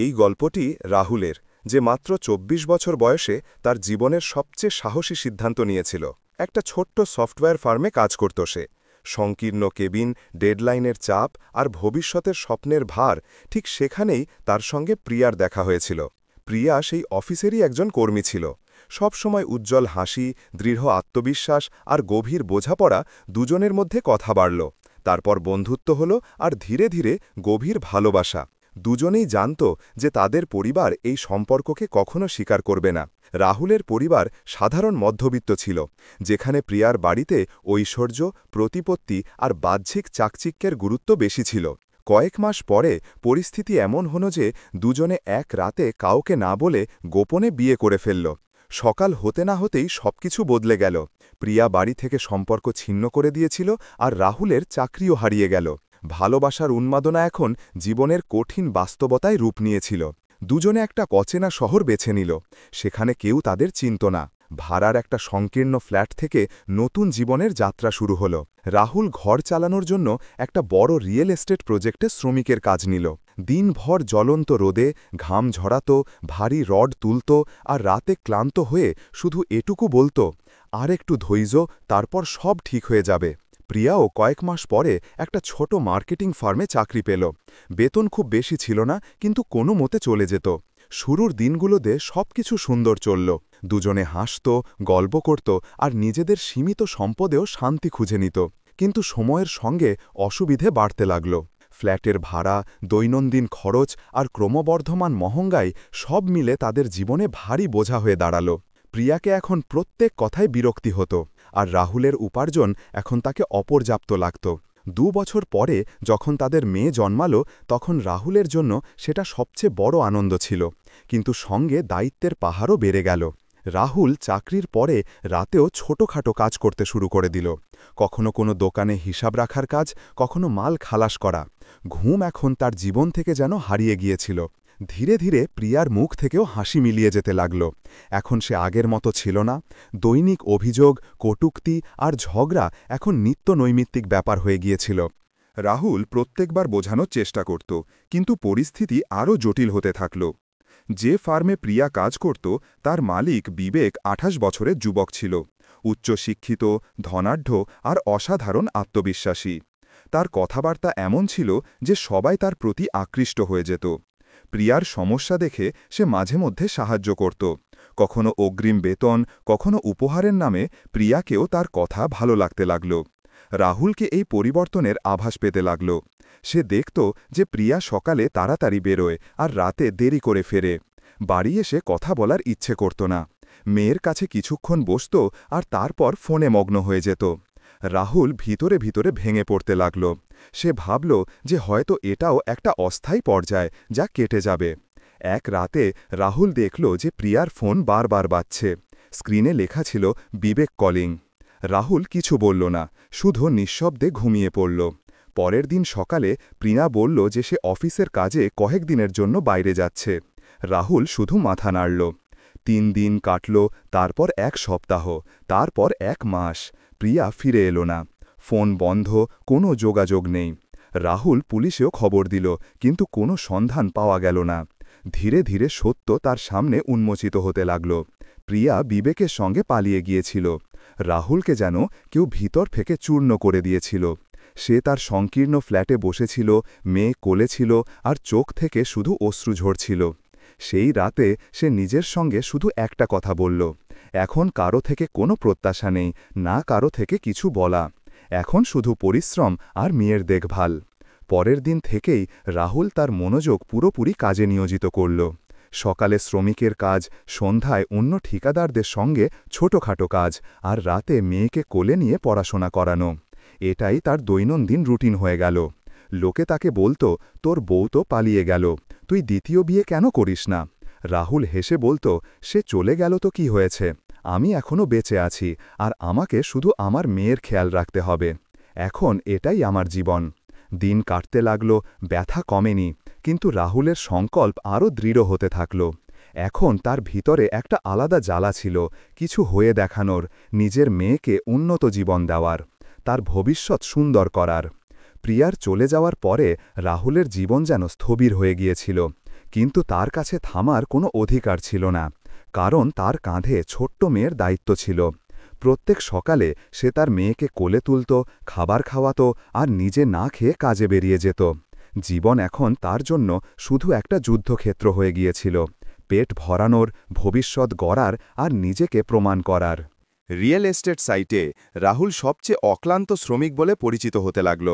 এই গল্পটি রাহুলের, যে মাত্র ২৪ বছর বয়সে তার জীবনের সবচেয়ে সাহসী সিদ্ধান্ত নিয়েছিল। একটা ছোট্ট সফটওয়্যার ফার্মে কাজ করত সে। সংকীর্ণ কেবিন, ডেডলাইনের চাপ আর ভবিষ্যতের স্বপ্নের ভার, ঠিক সেখানেই তার সঙ্গে প্রিয়ার দেখা হয়েছিল। প্রিয়া সেই অফিসেরই একজন কর্মী ছিল। সবসময় উজ্জ্বল হাসি, দৃঢ় আত্মবিশ্বাস আর গভীর বোঝাপড়া, দুজনের মধ্যে কথা বাড়ল। তারপর বন্ধুত্ব হল, আর ধীরে ধীরে গভীর ভালোবাসা। দুজনেই জানত যে তাদের পরিবার এই সম্পর্ককে কখনো স্বীকার করবে না। রাহুলের পরিবার সাধারণ মধ্যবিত্ত ছিল, যেখানে প্রিয়ার বাড়িতে ঐশ্বর্য, প্রতিপত্তি আর বাহ্যিক চাকচিক্যের গুরুত্ব বেশি ছিল। কয়েক মাস পরে পরিস্থিতি এমন হলো যে দুজনে এক রাতে কাউকে না বলে গোপনে বিয়ে করে ফেলল। সকাল হতে না হতেই সবকিছু বদলে গেল। প্রিয়া বাড়ি থেকে সম্পর্ক ছিন্ন করে দিয়েছিল, আর রাহুলের চাকরিও হারিয়ে গেল। ভালোবাসার উন্মাদনা এখন জীবনের কঠিন বাস্তবতায় রূপ নিয়েছিল। দুজনে একটা অচেনা শহর বেছে নিল। সেখানে কেউ তাদের চিনত না। ভাড়ার একটা সংকীর্ণ ফ্ল্যাট থেকে নতুন জীবনের যাত্রা শুরু হল। রাহুল ঘর চালানোর জন্য একটা বড় রিয়েল এস্টেট প্রজেক্টে শ্রমিকের কাজ নিল। দিনভর জ্বলন্ত রোদে ঘাম ঝরাত, ভারী রড তুলত, আর রাতে ক্লান্ত হয়ে শুধু এটুকু বলতো, আর একটু ধৈর্য, তারপর সব ঠিক হয়ে যাবে। প্রিয়াও কয়েক মাস পরে একটা ছোট মার্কেটিং ফার্মে চাকরি পেল। বেতন খুব বেশি ছিল না, কিন্তু কোনো মতে চলে যেত। শুরুর দিনগুলোতে সবকিছু সুন্দর চলল। দুজনে হাসত, গল্প করত, আর নিজেদের সীমিত সম্পদেও শান্তি খুঁজে নিত। কিন্তু সময়ের সঙ্গে অসুবিধে বাড়তে লাগল। ফ্ল্যাটের ভাড়া, দৈনন্দিন খরচ আর ক্রমবর্ধমান মহঙ্গাই সব মিলে তাদের জীবনে ভারী বোঝা হয়ে দাঁড়াল। প্রিয়াকে এখন প্রত্যেক কথায় বিরক্তি হতো, আর রাহুলের উপার্জন এখন তাকে অপর্যাপ্ত লাগত। ২ বছর পরে যখন তাদের মেয়ে জন্মাল, তখন রাহুলের জন্য সেটা সবচেয়ে বড় আনন্দ ছিল। কিন্তু সঙ্গে দায়িত্বের পাহাড়ও বেড়ে গেল। রাহুল চাকরির পরে রাতেও ছোটখাটো কাজ করতে শুরু করে দিল। কখনো কোনো দোকানে হিসাব রাখার কাজ, কখনো মাল খালাস করা। ঘুম এখন তার জীবন থেকে যেন হারিয়ে গিয়েছিল। ধীরে ধীরে প্রিয়ার মুখ থেকেও হাসি মিলিয়ে যেতে লাগল। এখন সে আগের মতো ছিল না। দৈনিক অভিযোগ, কটূক্তি আর ঝগড়া এখন নিত্য নৈমিত্তিক ব্যাপার হয়ে গিয়েছিল। রাহুল প্রত্যেকবার বোঝানোর চেষ্টা করত, কিন্তু পরিস্থিতি আরও জটিল হতে থাকল। যে ফার্মে প্রিয়া কাজ করত, তার মালিক বিবেক ২৮ বছরের যুবক ছিল। উচ্চশিক্ষিত, ধনাঢ্য আর অসাধারণ আত্মবিশ্বাসী। তার কথাবার্তা এমন ছিল যে সবাই তার প্রতি আকৃষ্ট হয়ে যেত। প্রিয়ার সমস্যা দেখে সে মাঝে মধ্যে সাহায্য করত। কখনো অগ্রিম বেতন, কখনো উপহারের নামে প্রিয়াকেও তার কথা ভালো লাগতে লাগল। রাহুলকে এই পরিবর্তনের আভাস পেতে লাগল। সে দেখত যে প্রিয়া সকালে তাড়াতাড়ি বেরোয় আর রাতে দেরি করে ফেরে। বাড়ি এসে কথা বলার ইচ্ছে করত না। মেয়ের কাছে কিছুক্ষণ বসত আর তারপর ফোনে মগ্ন হয়ে যেত। রাহুল ভিতরে ভিতরে ভেঙে পড়তে লাগল। সে ভাবল যে হয়তো এটাও একটা অস্থায়ী পর্যায়, যা কেটে যাবে। এক রাতে রাহুল দেখল যে প্রিয়ার ফোন বারবার বাজছে। স্ক্রিনে লেখা ছিল বিবেক কলিং। রাহুল কিছু বলল না, শুধু নিঃশব্দে ঘুমিয়ে পড়ল। পরের দিন সকালে প্রিয়া বলল যে সে অফিসের কাজে কয়েক দিনের জন্য বাইরে যাচ্ছে। রাহুল শুধু মাথা নাড়ল। ৩ দিন কাটল, তারপর ১ সপ্তাহ, তারপর ১ মাস। প্রিয়া ফিরে এলো না। ফোন বন্ধ, কোনো যোগাযোগ নেই। রাহুল পুলিশেও খবর দিল, কিন্তু কোনো সন্ধান পাওয়া গেল না। ধীরে ধীরে সত্য তার সামনে উন্মোচিত হতে লাগল। প্রিয়া বিবেকের সঙ্গে পালিয়ে গিয়েছিল। রাহুলকে যেন কেউ ভিতর থেকে চূর্ণ করে দিয়েছিল। সে তার সংকীর্ণ ফ্ল্যাটে বসেছিল, মেয়ে কোলে ছিল, আর চোখ থেকে শুধু অশ্রু ঝরছিল। সেই রাতে সে নিজের সঙ্গে শুধু একটা কথা বলল, এখন কারো থেকে কোনো প্রত্যাশা নেই, না কারো থেকে কিছু বলা। এখন শুধু পরিশ্রম আর মেয়ের দেখভাল। পরের দিন থেকেই রাহুল তার মনোযোগ পুরোপুরি কাজে নিয়োজিত করল। সকালে শ্রমিকের কাজ, সন্ধ্যায় অন্য ঠিকাদারদের সঙ্গে ছোটখাটো কাজ, আর রাতে মেয়েকে কোলে নিয়ে পড়াশোনা করানো। এটাই তার দৈনন্দিন রুটিন হয়ে গেল। লোকে তাকে বলতো, তোর বউ তো পালিয়ে গেল, তুই দ্বিতীয় বিয়ে কেন করিস না? রাহুল হেসে বলতো, সে চলে গেল তো কি হয়েছে, আমি এখনও বেঁচে আছি, আর আমাকে শুধু আমার মেয়ের খেয়াল রাখতে হবে। এখন এটাই আমার জীবন। দিন কাটতে লাগল, ব্যথা কমেনি, কিন্তু রাহুলের সংকল্প আরও দৃঢ় হতে থাকল। এখন তার ভিতরে একটা আলাদা জ্বালা ছিল, কিছু হয়ে দেখানোর, নিজের মেয়েকে উন্নত জীবন দেওয়ার, তার ভবিষ্যৎ সুন্দর করার। প্রিয়ার চলে যাওয়ার পরে রাহুলের জীবন যেন স্থবির হয়ে গিয়েছিল। কিন্তু তার কাছে থামার কোনো অধিকার ছিল না, কারণ তার কাঁধে ছোট্ট মেয়ের দায়িত্ব ছিল। প্রত্যেক সকালে সে তার মেয়েকে কোলে তুলত, খাবার খাওয়াত আর নিজে না খেয়ে কাজে বেরিয়ে যেত। জীবন এখন তার জন্য শুধু একটা যুদ্ধক্ষেত্র হয়ে গিয়েছিল, পেট ভরানোর, ভবিষ্যৎ গড়ার আর নিজেকে প্রমাণ করার। রিয়েল এস্টেট সাইটে রাহুল সবচেয়ে অক্লান্ত শ্রমিক বলে পরিচিত হতে লাগল।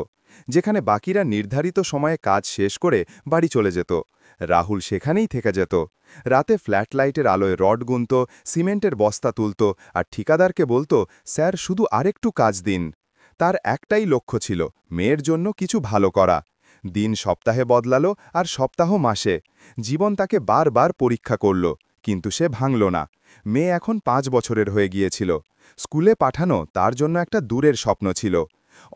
যেখানে বাকিরা নির্ধারিত সময়ে কাজ শেষ করে বাড়ি চলে যেত, রাহুল সেখানেই থেকে যেত। রাতে ফ্ল্যাট লাইটের আলোয় রড গুনত, সিমেন্টের বস্তা তুলত আর ঠিকাদারকে বলতো, স্যার শুধু আরেকটু কাজ দিন। তার একটাই লক্ষ্য ছিল, মেয়ের জন্য কিছু ভালো করা। দিন সপ্তাহে বদলালো আর সপ্তাহ মাসে। জীবন তাকে বারবার পরীক্ষা করল, কিন্তু সে ভাঙল না। মেয়ে এখন 5 বছরের হয়ে গিয়েছিল। স্কুলে পাঠানো তার জন্য একটা দূরের স্বপ্ন ছিল।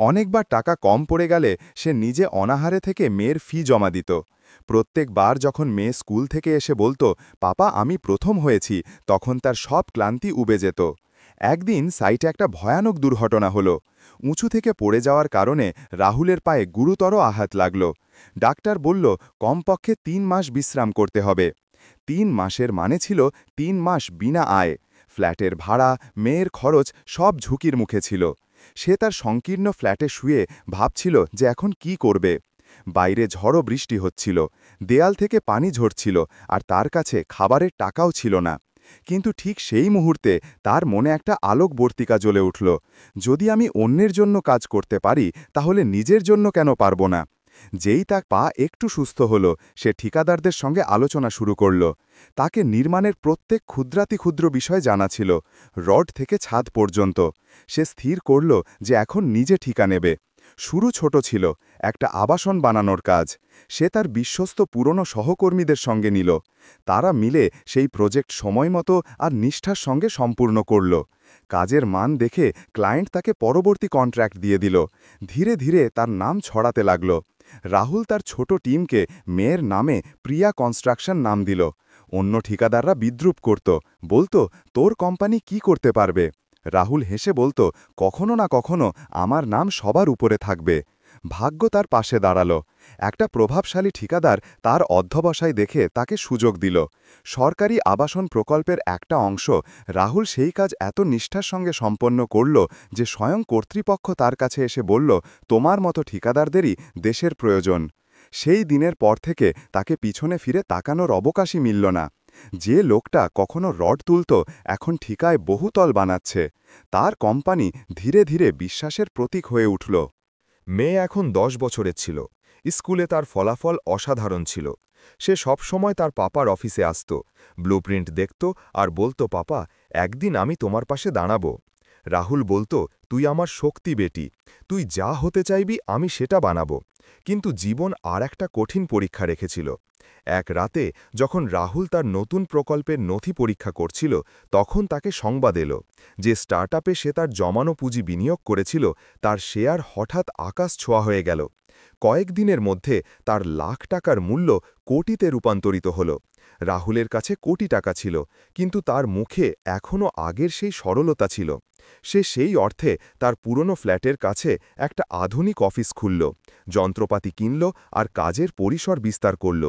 অনেকবার টাকা কম পড়ে গেলে সে নিজে অনাহারে থেকে মেয়ের ফি জমা দিত। প্রত্যেকবার যখন মেয়ে স্কুল থেকে এসে বলতো, পাপা আমি প্রথম হয়েছি, তখন তার সব ক্লান্তি উবে যেত। একদিন সাইটে একটা ভয়ানক দুর্ঘটনা হলো। উঁচু থেকে পড়ে যাওয়ার কারণে রাহুলের পায়ে গুরুতর আঘাত লাগল। ডাক্তার বলল, কমপক্ষে 3 মাস বিশ্রাম করতে হবে। 3 মাসের মানে ছিল 3 মাস বিনা আয়। ফ্ল্যাটের ভাড়া, মেয়ের খরচ সব ঝুঁকির মুখে ছিল। সে তার সংকীর্ণ ফ্ল্যাটে শুয়ে ভাবছিল যে এখন কি করবে। বাইরে ঝড়ো বৃষ্টি হচ্ছিল, দেয়াল থেকে পানি ঝরছিল আর তার কাছে খাবারের টাকাও ছিল না। কিন্তু ঠিক সেই মুহূর্তে তার মনে একটা আলোকবর্তিকা জ্বলে উঠল। যদি আমি অন্যের জন্য কাজ করতে পারি, তাহলে নিজের জন্য কেন পারব না? যেই তার পা একটু সুস্থ হল, সে ঠিকাদারদের সঙ্গে আলোচনা শুরু করল। তাকে নির্মাণের প্রত্যেক ক্ষুদ্র বিষয় জানা ছিল, রড থেকে ছাদ পর্যন্ত। সে স্থির করল যে এখন নিজে ঠিকা নেবে। শুরু ছোট ছিল, একটা আবাসন বানানোর কাজ। সে তার বিশ্বস্ত পুরনো সহকর্মীদের সঙ্গে নিল। তারা মিলে সেই প্রজেক্ট সময়মতো আর নিষ্ঠার সঙ্গে সম্পূর্ণ করল। কাজের মান দেখে ক্লায়েন্ট তাকে পরবর্তী কন্ট্রাক্ট দিয়ে দিল। ধীরে ধীরে তার নাম ছড়াতে লাগল। রাহুল তার ছোট টিমকে মেয়ের নামে প্রিয়া কনস্ট্রাকশন নাম দিল। অন্য ঠিকাদাররা বিদ্রুপ করত, বলতো, তোর কোম্পানি কি করতে পারবে? রাহুল হেসে বলতো, কখনো না কখনো আমার নাম সবার উপরে থাকবে। ভাগ্য তার পাশে দাঁড়ালো। একটা প্রভাবশালী ঠিকাদার তার অধ্যবসায় দেখে তাকে সুযোগ দিল। সরকারি আবাসন প্রকল্পের একটা অংশ। রাহুল সেই কাজ এত নিষ্ঠার সঙ্গে সম্পন্ন করল যে স্বয়ং কর্তৃপক্ষ তার কাছে এসে বলল, তোমার মতো ঠিকাদারদেরই দেশের প্রয়োজন। সেই দিনের পর থেকে তাকে পিছনে ফিরে তাকানোর অবকাশই মিলল না। যে লোকটা কখনো রড তুলত, এখন ঠিকায় বহুতল বানাচ্ছে। তার কোম্পানি ধীরে ধীরে বিশ্বাসের প্রতীক হয়ে উঠল। মেয়ে এখন 10 বছরের ছিল। স্কুলে তার ফলাফল অসাধারণ ছিল। সে সবসময় তার পাপার অফিসে আসত, ব্লুপ্রিন্ট দেখত আর বলতো, পাপা একদিন আমি তোমার পাশে দাঁড়াব। রাহুল বলতো, তুই আমার শক্তি বেটি, তুই যা হতে চাইবি আমি সেটা বানাবো। কিন্তু জীবন আর একটা কঠিন পরীক্ষা রেখেছিল। এক রাতে যখন রাহুল তার নতুন প্রকল্পের নথি পরীক্ষা করছিল, তখন তাকে সংবাদ এলো যে স্টার্টআপে সে তার জমানো পুঁজি বিনিয়োগ করেছিল, তার শেয়ার হঠাৎ আকাশ ছোঁয়া হয়ে গেল। কয়েকদিনের মধ্যে তার লাখ টাকার মূল্য কোটিতে রূপান্তরিত হল। রাহুলের কাছে কোটি টাকা ছিল, কিন্তু তার মুখে এখনও আগের সেই সরলতা ছিল। সে সেই অর্থে তার পুরনো ফ্ল্যাটের কাছে একটা আধুনিক অফিস খুলল, যন্ত্রপাতি কিনল আর কাজের পরিসর বিস্তার করল।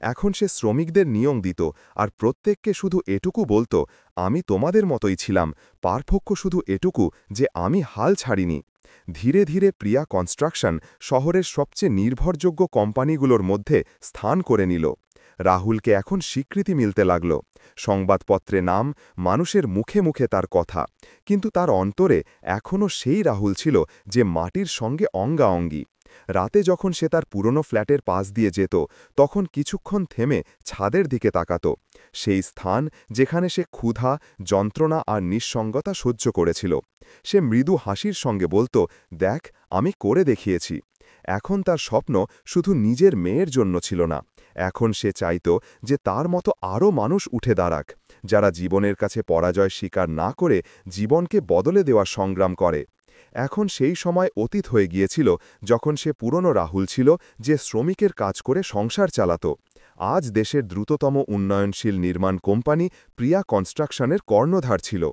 এখন সে শ্রমিকদের নিয়োগ দিত আর প্রত্যেককে শুধু এটুকু বলতো, আমি তোমাদের মতোই ছিলাম, পার্থক্য শুধু এটুকু যে আমি হাল ছাড়িনি। ধীরে ধীরে প্রিয়া কনস্ট্রাকশন শহরের সবচেয়ে নির্ভরযোগ্য কোম্পানিগুলোর মধ্যে স্থান করে নিল। রাহুলকে এখন স্বীকৃতি মিলতে লাগল, সংবাদপত্রে নাম, মানুষের মুখে মুখে তার কথা। কিন্তু তার অন্তরে এখনও সেই রাহুল ছিল যে মাটির সঙ্গে অঙ্গাঅঙ্গী। রাতে যখন সে তার পুরনো ফ্ল্যাটের পাশ দিয়ে যেত, তখন কিছুক্ষণ থেমে ছাদের দিকে তাকাত। সেই স্থান যেখানে সে ক্ষুধা, যন্ত্রণা আর নিঃসঙ্গতা সহ্য করেছিল। সে মৃদু হাসির সঙ্গে বলতো, দেখ আমি করে দেখিয়েছি। এখন তার স্বপ্ন শুধু নিজের মেয়ের জন্য ছিল না। এখন সে চাইত যে তার মতো আরও মানুষ উঠে দাঁড়াক, যারা জীবনের কাছে পরাজয় স্বীকার না করে জীবনকে বদলে দেওয়ার সংগ্রাম করে। এখন সেই সময় অতীত হয়ে গিয়েছিল যখন সে পুরনো রাহুল ছিল, যে শ্রমিকের কাজ করে সংসার চালাত। আজ দেশের দ্রুততম উন্নয়নশীল নির্মাণ কোম্পানি প্রিয়া কনস্ট্রাকশনের কর্ণধার ছিল।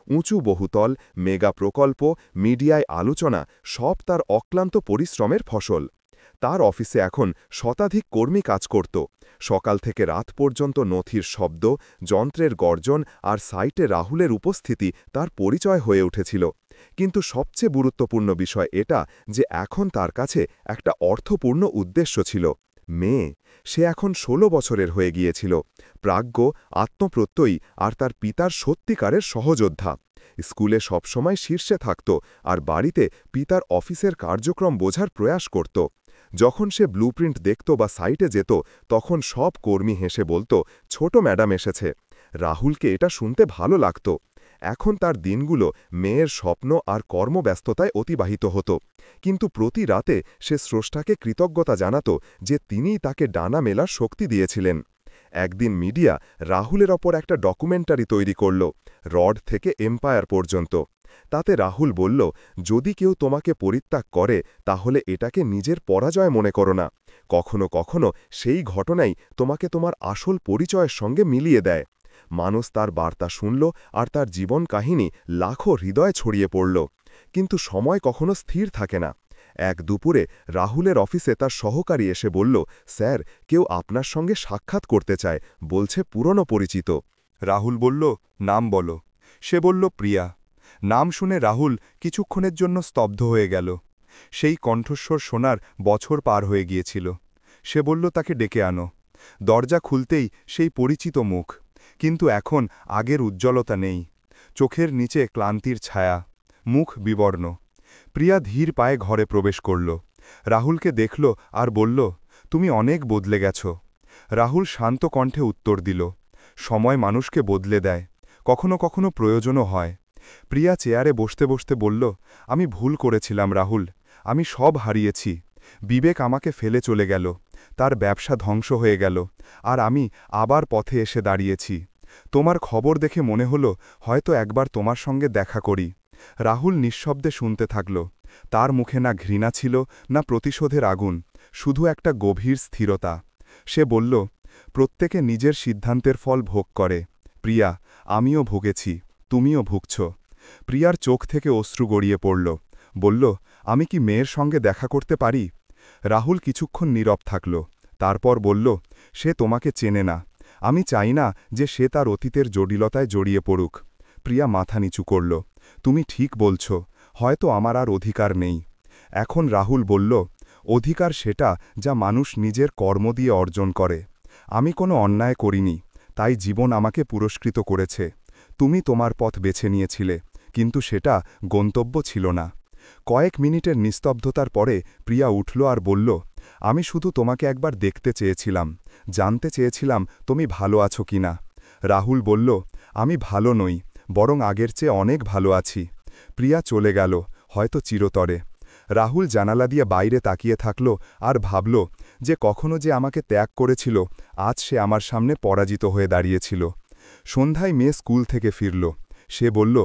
উঁচু বহুতল, মেগা প্রকল্প, মিডিয়ায় আলোচনা, সব তার অক্লান্ত পরিশ্রমের ফসল। তার অফিসে এখন শতাধিক কর্মী কাজ করত। সকাল থেকে রাত পর্যন্ত নথির শব্দ, যন্ত্রের গর্জন আর সাইটে রাহুলের উপস্থিতি তার পরিচয় হয়ে উঠেছিল। কিন্তু সবচেয়ে গুরুত্বপূর্ণ বিষয় এটা যে এখন তার কাছে একটা অর্থপূর্ণ উদ্দেশ্য ছিল। মেয়ে, সে এখন ১৬ বছরের হয়ে গিয়েছিল, প্রাজ্ঞ, আত্মপ্রত্যয়ী আর তার পিতার সত্যিকারের সহযোদ্ধা। স্কুলে সবসময় শীর্ষে থাকত আর বাড়িতে পিতার অফিসের কার্যক্রম বোঝার প্রয়াস করত। যখন সে ব্লুপ্রিন্ট দেখত বা সাইটে যেত, তখন সব কর্মী হেসে বলত, ছোট ম্যাডাম এসেছে। রাহুলকে এটা শুনতে ভালো লাগত। এখন তার দিনগুলো মেয়ের স্বপ্ন আর কর্মব্যস্ততায় অতিবাহিত হতো। কিন্তু প্রতি রাতে সে স্রষ্টাকে কৃতজ্ঞতা জানাত যে তিনিই তাকে ডানা মেলার শক্তি দিয়েছিলেন। একদিন মিডিয়া রাহুলের ওপর একটা ডকুমেন্টারি তৈরি করল, রড থেকে এম্পায়ার পর্যন্ত। তাতে রাহুল বলল, যদি কেউ তোমাকে পরিত্যাগ করে তাহলে এটাকে নিজের পরাজয় মনে করো না। কখনো কখনো সেই ঘটনাই তোমাকে তোমার আসল পরিচয়ের সঙ্গে মিলিয়ে দেয়। মানুষ তার বার্তা শুনল আর তার জীবন কাহিনী লাখো হৃদয়ে ছড়িয়ে পড়ল। কিন্তু সময় কখনো স্থির থাকে না। এক দুপুরে রাহুলের অফিসে তার সহকারী এসে বলল, স্যার, কেউ আপনার সঙ্গে সাক্ষাৎ করতে চায়, বলছে পুরনো পরিচিত। রাহুল বলল, নাম বলো। সে বলল, প্রিয়া। নাম শুনে রাহুল কিছুক্ষণের জন্য স্তব্ধ হয়ে গেল। সেই কণ্ঠস্বর শোনার বছর পার হয়ে গিয়েছিল। সে বলল, তাকে ডেকে আনো। দরজা খুলতেই সেই পরিচিত মুখ, কিন্তু এখন আগের উজ্জ্বলতা নেই। চোখের নিচে ক্লান্তির ছায়া, মুখ বিবর্ণ। প্রিয়া ধীর পায়ে ঘরে প্রবেশ করল। রাহুলকে দেখল আর বলল, তুমি অনেক বদলে গেছ। রাহুল শান্ত কণ্ঠে উত্তর দিল, সময় মানুষকে বদলে দেয়, কখনো কখনো প্রয়োজনও হয়। প্রিয়া চেয়ারে বসতে বসতে বলল, আমি ভুল করেছিলাম রাহুল, আমি সব হারিয়েছি। বিবেক আমাকে ফেলে চলে গেল, তার ব্যবসা ধ্বংস হয়ে গেল, আর আমি আবার পথে এসে দাঁড়িয়েছি। তোমার খবর দেখে মনে হলো হয়তো একবার তোমার সঙ্গে দেখা করি। রাহুল নিঃশব্দে শুনতে থাকল। তার মুখে না ঘৃণা ছিল, না প্রতিশোধের আগুন, শুধু একটা গভীর স্থিরতা। সে বলল, প্রত্যেকে নিজের সিদ্ধান্তের ফল ভোগ করে। প্রিয়া, আমিও ভুগেছি, তুমিও ভুগছ। প্রিয়ার চোখ থেকে অশ্রু গড়িয়ে পড়ল। বলল, আমি কি মেয়ের সঙ্গে দেখা করতে পারি? রাহুল কিছুক্ষণ নীরব থাকল। তারপর বলল, সে তোমাকে চেনে না। আমি চাই না যে সে তার অতীতের জটিলতায় জড়িয়ে পড়ুক। প্রিয়া মাথা নিচু করল। তুমি ঠিক বলছ, হয়তো আমার আর অধিকার নেই। এখন রাহুল বলল, অধিকার সেটা যা মানুষ নিজের কর্ম দিয়ে অর্জন করে। আমি কোনো অন্যায় করিনি, তাই জীবন আমাকে পুরস্কৃত করেছে। তুমি তোমার পথ বেছে নিয়েছিলে, কিন্তু সেটা গন্তব্য ছিল না। কয়েক মিনিটের নিস্তব্ধতার পরে প্রিয়া উঠল আর বলল, আমি শুধু তোমাকে একবার দেখতে চেয়েছিলাম, জানতে চেয়েছিলাম তুমি ভালো আছো কিনা। রাহুল বলল, আমি ভালো নই, বরং আগের চেয়ে অনেক ভালো আছি। প্রিয়া চলে গেল, হয়তো চিরতরে। রাহুল জানালা দিয়ে বাইরে তাকিয়ে থাকল আর ভাবল যে কখনো যে আমাকে ত্যাগ করেছিল, আজ সে আমার সামনে পরাজিত হয়ে দাঁড়িয়েছিল। সন্ধ্যায় মেয়ে স্কুল থেকে ফিরল। সে বলল,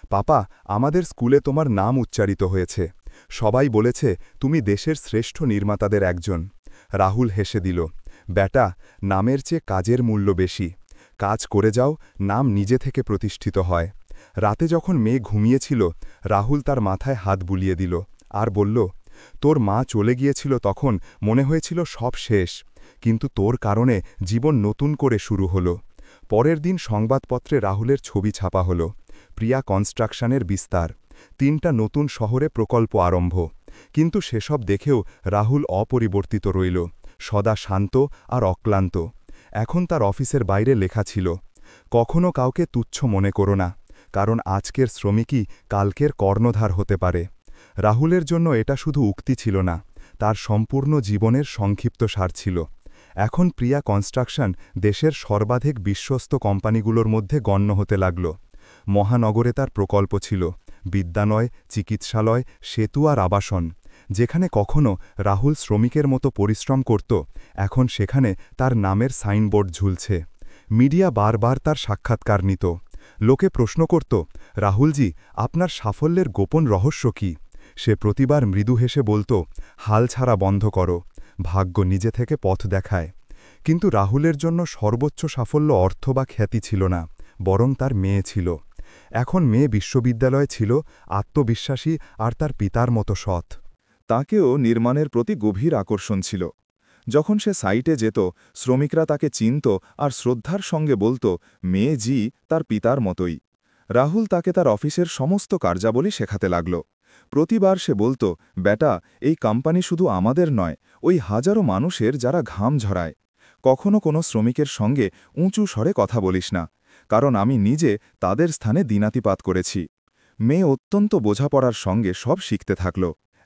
পাপা, আমাদের স্কুলে তোমার নাম উচ্চারিত হয়েছে। সবাই বলেছে তুমি দেশের শ্রেষ্ঠ নির্মাতাদের একজন। রাহুল হেসে দিল, বেটা, নামের চেয়ে কাজের মূল্য বেশি। কাজ করে যাও, নাম নিজে থেকে প্রতিষ্ঠিত হয়। রাতে যখন মেয়ে ঘুমিয়েছিল, রাহুল তার মাথায় হাত বুলিয়ে দিল আর বলল, তোর মা চলে গিয়েছিল তখন মনে হয়েছিল সব শেষ, কিন্তু তোর কারণে জীবন নতুন করে শুরু হলো। পরের দিন সংবাদপত্রে রাহুলের ছবি ছাপা হল, প্রিয়া কনস্ট্রাকশনের বিস্তার, ৩টা নতুন শহরে প্রকল্প আরম্ভ। কিন্তু সেসব দেখেও রাহুল অপরিবর্তিত রইল, সদা শান্ত আর অক্লান্ত। এখন তার অফিসের বাইরে লেখা ছিল, কখনো কাউকে তুচ্ছ মনে করো না, কারণ আজকের শ্রমিকই কালকের কর্ণধার হতে পারে। রাহুলের জন্য এটা শুধু উক্তি ছিল না, তার সম্পূর্ণ জীবনের সংক্ষিপ্ত সার ছিল। এখন প্রিয়া কনস্ট্রাকশন দেশের সর্বাধিক বিশ্বস্ত কোম্পানিগুলোর মধ্যে গণ্য হতে লাগল। মহানগরে তার প্রকল্প ছিল, বিদ্যালয়, চিকিৎসালয়, সেতু আর আবাসন। যেখানে কখনো রাহুল শ্রমিকের মতো পরিশ্রম করত, এখন সেখানে তার নামের সাইনবোর্ড ঝুলছে। মিডিয়া বারবার তার সাক্ষাৎকার নিত। লোকে প্রশ্ন করত, রাহুলজি, আপনার সাফল্যের গোপন রহস্য কী? সে প্রতিবার মৃদু হেসে বলত, হাল ছাড়া বন্ধ করো, ভাগ্য নিজে থেকে পথ দেখায়। কিন্তু রাহুলের জন্য সর্বোচ্চ সাফল্য অর্থ বা খ্যাতি ছিল না, বরং তার মেয়ে ছিল। এখন মেয়ে বিশ্ববিদ্যালয়ে ছিল, আত্মবিশ্বাসী আর তার পিতার মতো সৎ। তাকেও নির্মাণের প্রতি গভীর আকর্ষণ ছিল। যখন সে সাইটে যেত, শ্রমিকরা তাকে চিনত আর শ্রদ্ধার সঙ্গে বলত, মেয়ে জি তার পিতার মতোই। রাহুল তাকে তার অফিসের সমস্ত কার্যাবলী শেখাতে লাগল। প্রতিবার সে বলত, বেটা, এই কোম্পানি শুধু আমাদের নয়, ওই হাজারো মানুষের যারা ঘাম ঝরায়। কখনো কোনো শ্রমিকের সঙ্গে উঁচু স্বরে কথা বলিস না, কারণ আমি নিজে তাদের স্থানে দিনাতিপাত করেছি। মেয়ে অত্যন্ত বোঝাপড়ার সঙ্গে সব শিখতে থাকল।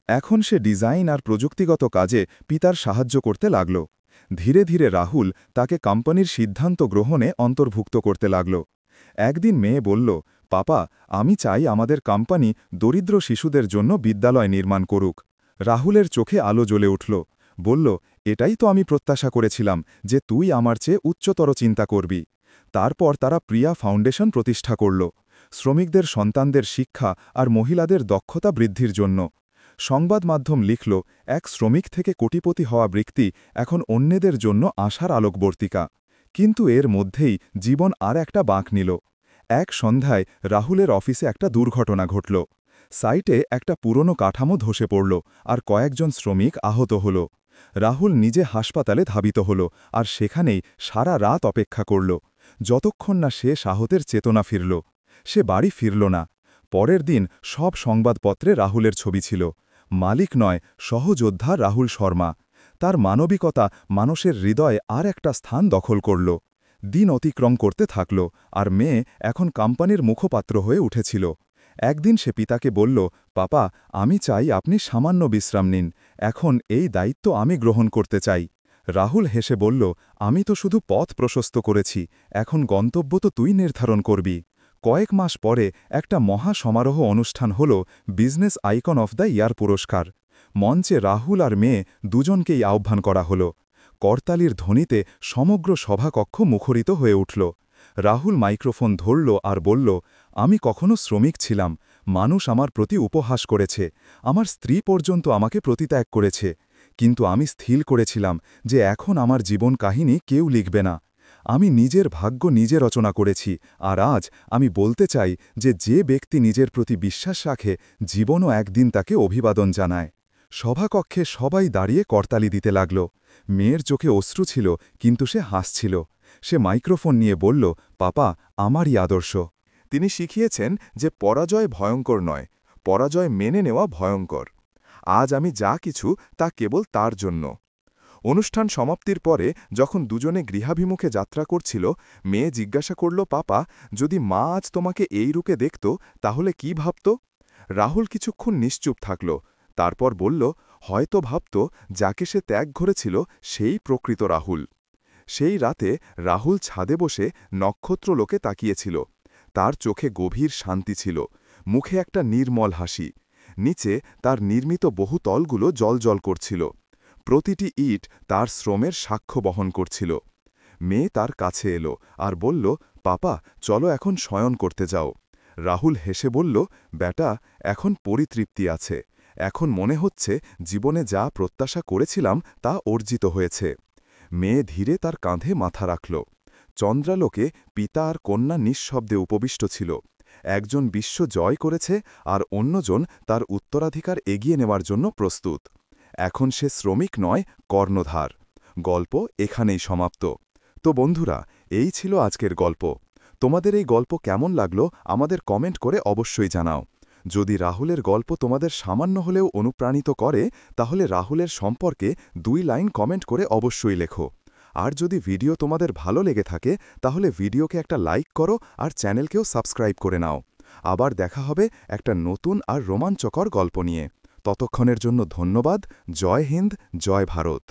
এখন সে ডিজাইন আর প্রযুক্তিগত কাজে পিতার সাহায্য করতে লাগল। ধীরে ধীরে রাহুল তাকে কোম্পানির সিদ্ধান্ত গ্রহণে অন্তর্ভুক্ত করতে লাগল। একদিন মেয়ে বলল, পাপা, আমি চাই আমাদের কোম্পানি দরিদ্র শিশুদের জন্য বিদ্যালয় নির্মাণ করুক। রাহুলের চোখে আলো জ্বলে উঠল। বলল, এটাই তো আমি প্রত্যাশা করেছিলাম, যে তুই আমার চেয়ে উচ্চতর চিন্তা করবি। তারপর তারা প্রিয়া ফাউন্ডেশন প্রতিষ্ঠা করল, শ্রমিকদের সন্তানদের শিক্ষা আর মহিলাদের দক্ষতা বৃদ্ধির জন্য। সংবাদ মাধ্যম লিখল, এক শ্রমিক থেকে কোটিপতি হওয়া ব্যক্তি এখন অন্যদের জন্য আশার আলোকবর্তিকা। কিন্তু এর মধ্যেই জীবন আর একটা বাঁক নিল। এক সন্ধ্যায় রাহুলের অফিসে একটা দুর্ঘটনা ঘটল। সাইটে একটা পুরনো কাঠামো ধসে পড়ল আর কয়েকজন শ্রমিক আহত হল। রাহুল নিজে হাসপাতালে ধাবিত হল আর সেখানেই সারা রাত অপেক্ষা করল, যতক্ষণ না সে আহতের চেতনা ফিরল। সে বাড়ি ফিরল না। পরের দিন সব সংবাদপত্রে রাহুলের ছবি ছিল। মালিক নয়, সহযোদ্ধা রাহুল শর্মা। তার মানবিকতা মানুষের হৃদয়ে আর একটা স্থান দখল করল। দিন অতিক্রম করতে থাকল, আর মেয়ে এখন কোম্পানির মুখপাত্র হয়ে উঠেছিল। একদিন সে পিতাকে বলল, পাপা, আমি চাই আপনি সামান্য বিশ্রাম নিন, এখন এই দায়িত্ব আমি গ্রহণ করতে চাই। রাহুল হেসে বলল, আমি তো শুধু পথ প্রশস্ত করেছি, এখন গন্তব্য তো তুই নির্ধারণ করবি। কয়েক মাস পরে একটা মহা সমারোহ অনুষ্ঠান হল business icon of the year পুরস্কার। মঞ্চে রাহুল আর মেয়ে দুজনকেই আহ্বান করা হল। করতালির ধ্বনিতে সমগ্র সভাকক্ষ মুখরিত হয়ে উঠল। রাহুল মাইক্রোফোন ধরল আর বলল, আমি কখনো শ্রমিক ছিলাম, মানুষ আমার প্রতি উপহাস করেছে, আমার স্ত্রী পর্যন্ত আমাকে প্রতিত্যাগ করেছে, কিন্তু আমি স্থির করেছিলাম যে এখন আমার জীবন কাহিনী কেউ লিখবে না। আমি নিজের ভাগ্য নিজে রচনা করেছি, আর আজ আমি বলতে চাই যে ব্যক্তি নিজের প্রতি বিশ্বাস রাখে, জীবনও একদিন তাকে অভিবাদন জানায়। সভাকক্ষে সবাই দাঁড়িয়ে করতালি দিতে লাগল। মেয়ের চোখে অশ্রু ছিল, কিন্তু সে হাসছিল। সে মাইক্রোফোন নিয়ে বলল, পাপা, আমারই আদর্শ। তিনি শিখিয়েছেন যে পরাজয় ভয়ঙ্কর নয়, পরাজয় মেনে নেওয়া ভয়ঙ্কর। আজ আমি যা কিছু তা কেবল তার জন্য। অনুষ্ঠান সমাপ্তির পরে যখন দুজনে গৃহাভিমুখে যাত্রা করছিল, মেয়ে জিজ্ঞাসা করল, পাপা, যদি মা আজ তোমাকে এই রূপে দেখত তাহলে কি ভাবত? রাহুল কিছুক্ষণ নিশ্চুপ থাকল, তারপর বলল, হয়তো ভাবত যাকে সে ত্যাগ করেছিল সেই প্রকৃত রাহুল। সেই রাতে রাহুল ছাদে বসে নক্ষত্রলোকে তাকিয়েছিল। তার চোখে গভীর শান্তি ছিল, মুখে একটা নির্মল হাসি। নিচে তার নির্মিত বহুতলগুলো জ্বলজ্বল করছিল। প্রতিটি ইট তার শ্রমের সাক্ষ্য বহন করছিল। মেয়ে তার কাছে এলো আর বলল, পাপা, চলো এখন শয়ন করতে যাও। রাহুল হেসে বলল, বেটা, এখন পরিতৃপ্তি আছে, এখন মনে হচ্ছে জীবনে যা প্রত্যাশা করেছিলাম তা অর্জিত হয়েছে। মেয়ে ধীরে তার কাঁধে মাথা রাখল। চন্দ্রালোকে পিতা আর কন্যা নিঃশব্দে উপবিষ্ট ছিল। একজন বিশ্ব জয় করেছে আর অন্যজন তার উত্তরাধিকার এগিয়ে নেওয়ার জন্য প্রস্তুত। এখন সে শ্রমিক নয়, কর্ণধার। গল্প এখানেই সমাপ্ত। তো বন্ধুরা, এই ছিল আজকের গল্প। তোমাদের এই গল্প কেমন লাগলো আমাদের কমেন্ট করে অবশ্যই জানাও। যদি রাহুলের গল্প তোমাদের সামান্য হলেও অনুপ্রাণিত করে, তাহলে রাহুলের সম্পর্কে 2 লাইন কমেন্ট করে অবশ্যই লেখো। আর যদি ভিডিও তোমাদের ভালো লেগে থাকে, তাহলে ভিডিওকে একটা লাইক করো আর চ্যানেলকেও সাবস্ক্রাইব করে নাও। আবার দেখা হবে একটা নতুন আর রোমাঞ্চকর গল্প নিয়ে। ততক্ষণের জন্য ধন্যবাদ। জয় হিন্দ, জয় ভারত।